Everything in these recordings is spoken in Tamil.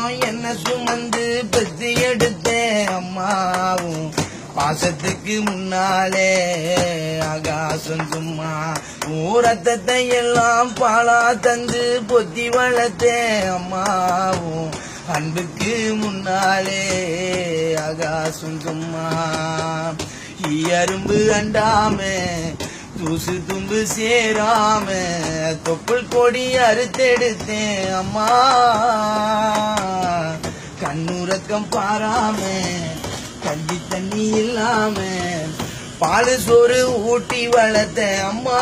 மாசம் என்ன சுமந்து பெத்து எடுத்தேன் அம்மாவும் பாசத்துக்கு முன்னாலே ஆகாசம் சும்மா ரத்தத்தை எல்லாம் பாலா தந்து பொத்தி வளர்த்தேன் அம்மாவும் அன்புக்கு முன்னாலே ஆகாசம் சும்மா அரும்பு அண்டாம தூசு தும்பு சேராம தொப்புள் கொடி அறுத்தெடுத்தேன் அம்மா கண்ணுறக்கம் பாராம கஞ்சி தண்ணி இல்லாம பால் சோறு ஊட்டி வளர்த்த அம்மா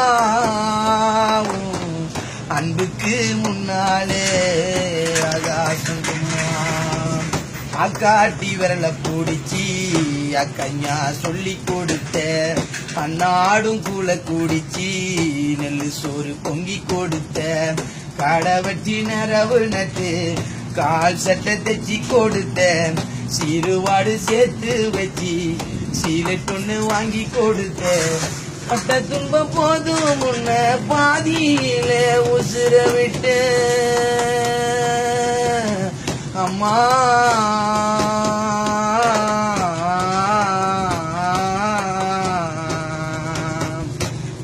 அன்புக்கு முன்னாலே ஆகாசம் சும்மா அக்காட்டி விரல பிடிச்சி அக்கஞ்சா சொல்லி கொடுத்த அன்னாடும் கூல குடிச்சி நெல்லு சோறு பொங்கி கொடுத்த கடை வச்சு நரவு நட்டு கால் சட்டை தைச்சி கொடுத்த சீருவாடு சேர்த்து வச்சு சீலட்டொன்னு வாங்கி கொடுத்த பட்ட துன்பம் போதும் முன்ன பாதியில உசுர விட்டு அம்மா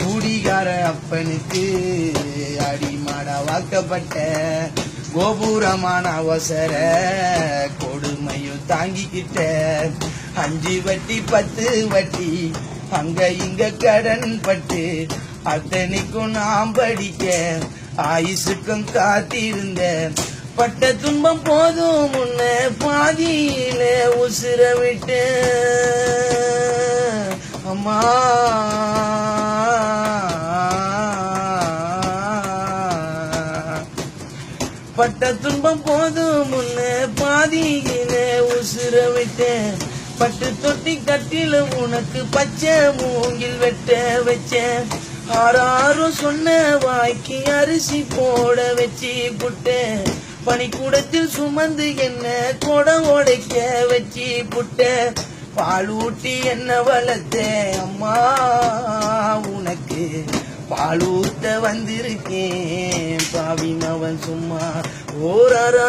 குடிகார அப்பனுக்கு அடிமாடா வாக்கப்பட்ட கோபுரமான அவசர கொடுமையும் தாங்கிக்கிட்ட 5 வட்டி 10 வட்டி அங்க இங்க கடன் பட்டு அத்தனைக்கும் நாம் படிக்க ஆயுசுக்கும் காத்திருந்த பட்ட துன்பம் போதும் முன்ன பாதியில உசுர விட்டு அம்மா பட்ட துன்பம் போதும் முன்ன பாதியில உசுர விட்டேன் பட்டு தொட்டி கட்டில உனக்கு பச்சை மூங்கில் வெட்ட வச்சேன் ஆறாரும் சொன்ன வாய்க்கு அரிசி போட வச்சு புட்டேன் பனிக்கூடத்தில் சுமந்து என்ன கொடை உடைக்க வச்சு புட்டேன் பால் ஊட்டி என்ன வளர்த்தேன் அம்மா உனக்கு பால் ஊத்த வந்திருக்கேன் பாவினவன் சும்மா ஓராரோ